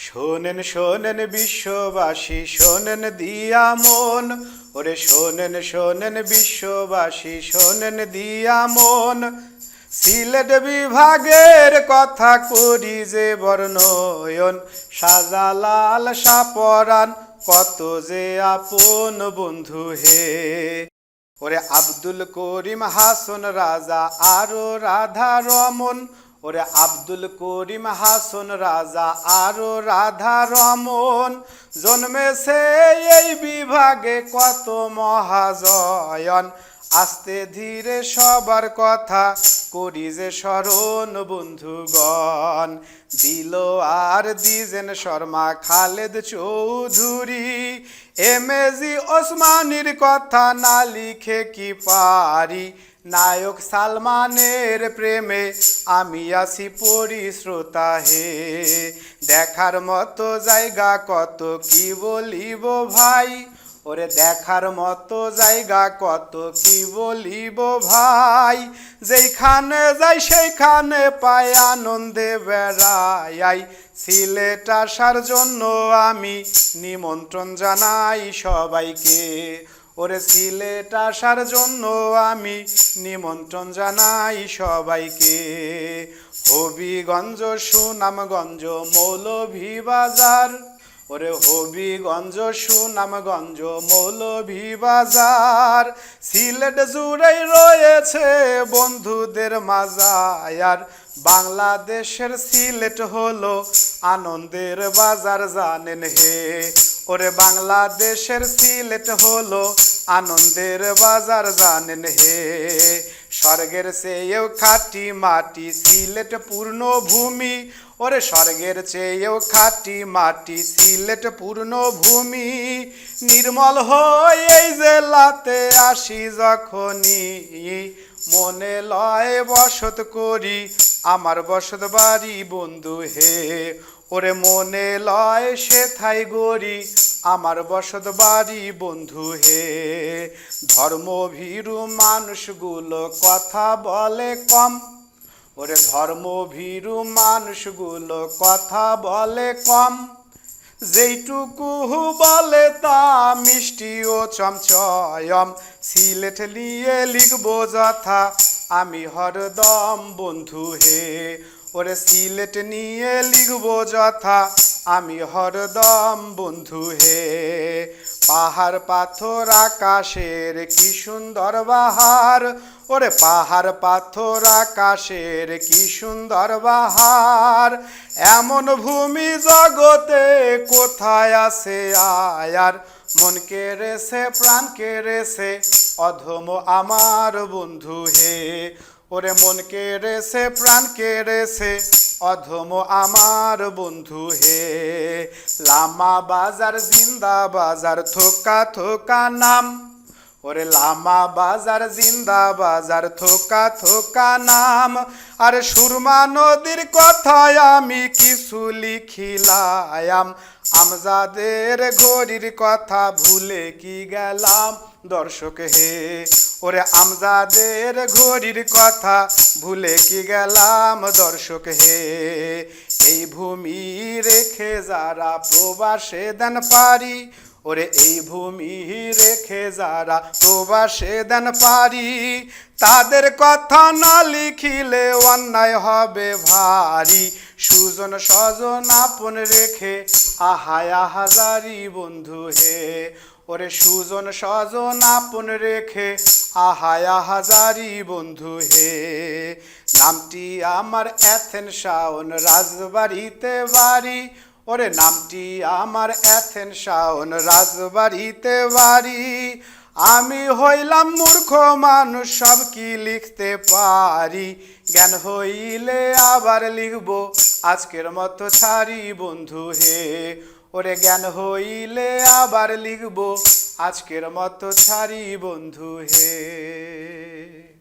শোনেন শোনেন বিশ্ববাসী, শোনেন দিয়া মন। ওরে শোনেন শোনেন বিশ্ববাসী, শোনেন দিয়া মন। সিলেট বিভাগের কথা করি যে বর্ণয়ন, শাহজালাল শাহপরাণ কত যে আপন বন্ধু হে। ওরে আব্দুল করিম হাসন রাজা আরো রাধা রমন। ওরে আব্দুল করিম হাসন রাজা আরো রাধা রমন। জন্মেছে এই বিভাগে কত মহাজয়ন। আস্তে ধীরে সবার কথা করি যে স্মরণ বন্ধুগণ। দিল আর দিজেন শর্মা, খালেদ চৌধুরী, এমএজি ওসমানীর কথা না লিখে কি পারি। নায়ক সালমানের প্রেমে আমি আছি পরিশ্রোতা হে। দেখার মতো জায়গা কত কি বলিব ভাই। ওরে দেখার মতো জায়গা কত কি বলিব ভাই। যেখানে যাই সেইখানে পাই আনন্দে বেড়াই। সিলেট আসার জন্য আমি নিমন্ত্রণ জানাই সবাইকে। ওরে সিলেট আসার জন্য আমি নিমন্ত্রণ জানাই সবাইকে। হবিগঞ্জ, সুনামগঞ্জ, মৌলভীবাজার। ওরে হবিগঞ্জ, সুনামগঞ্জ, মৌলভীবাজার। সিলেট জুড়েই রয়েছে বন্ধুদের মাজার। বাংলাদেশের সিলেট হলো আনন্দের বাজার জানেন হে। ওরে বাংলাদেশের সিলেট হলো আনন্দের বাজার জানেন হে। স্বর্গের চেয়েও খাঁটি মাটি সিলেট পূর্ণ ভূমি। ওরে স্বর্গের চেয়েও খাঁটি মাটি সিলেট পূর্ণ ভূমি। নির্মল হয়ে এই জেলাতে আসি যখনই, মনে লয় বসত করি আমার বসত বাড়ি বন্ধু হে। ওরে মনে লয় সেথায় গড়ি আমার বসত বাড়ি বন্ধু হে। ধর্মভীরু মানুষগুলো কথা বলে কম। ওরে ধর্মভীরু মানুষগুলো কথা বলে কম। যেইটুকু বলে তা মিষ্টি ও চমচয়ম। সিলেট নিয়ে লিখবো যথা আমি হরদম বন্ধু হে। ওরে সিলেট নিয়ে লিখবো যথা আমি হরদম বন্ধু হে। পাহাড় পাথর আকাশের কি সুন্দর বাহার। ওরে পাহাড় পাথর আকাশের কি সুন্দর বাহার। এমন ভূমি জগতে কোথায় আছে আয়ার। মন কেড়েছে প্রাণ কেড়েছে অধম আমার বন্ধু হে। ওরে মন কেড়েছে প্রাণ কেড়েছে অধম আমার বন্ধু হে। লামা বাজার জিন্দা বাজার থোকা থোকা নাম। ওরে লামা বাজার জিন্দা বাজার থোকা থোকা নাম। আরে সুরমা নদীর কথায় আমি কিছু লিখিলাম। আমজাদের ঘড়ির কথা ভুলে কি গেলাম দর্শক হে। ওরে আমজাদের ঘড়ির কথা ভুলে কি গেলাম দর্শক হে। এই ভূমি রেখে যারা প্রবাসে দেন পারি। ওরে এই ভূমি রেখে যারা প্রবাসে দেন পারি। তাদের কথা না লিখিলে অন্যায় হবে ভারী। সুজন স্বজন আপন রেখে আহায় আহাজারি বন্ধু হে। ওরে সুজন স্বজন আপন রেখে আহায় আহাজারি বন্ধু হে। নামটি আমার এথেন শাওন, রাজবাড়িতে বাড়ি। ওরে নামটি আমার এথেন শাওন, রাজবাড়িতে বাড়ি। আমি হইলাম মূর্খ মানুষ, সব কি লিখতে পারি। জ্ঞান হইলে আবার লিখব আজকের মতো ছাড়ি বন্ধু হে। ওরে জ্ঞান হইলে আবার লিখব আজকের মতো ছাড়ি বন্ধু হে।